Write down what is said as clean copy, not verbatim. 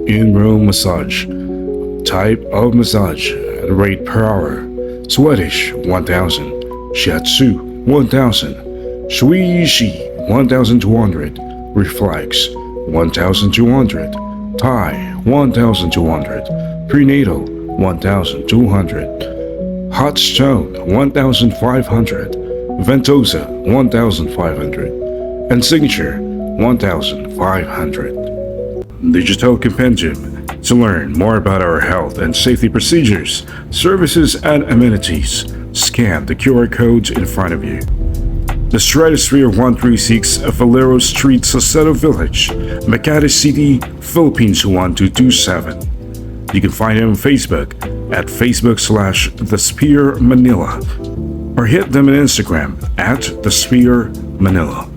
in-room massage. Type of massage and rate per hour. Swedish 1000, Shiatsu 1000, Shuishi 1200, Reflex 1200, Thai 1200, Prenatal 1200, Hot Stone 1500, Ventosa 1500, and Signature 1500. Digital Compendium to learn more about our health and safety procedures, services, and amenities. Scan the QR code in front of you. The Stratosphere 136 Valero Street, Saucedo Village, Makati City, Philippines 1227. You can find them on Facebook at Facebook/The Sphere Manila or hit them on Instagram at The Sphere Manila.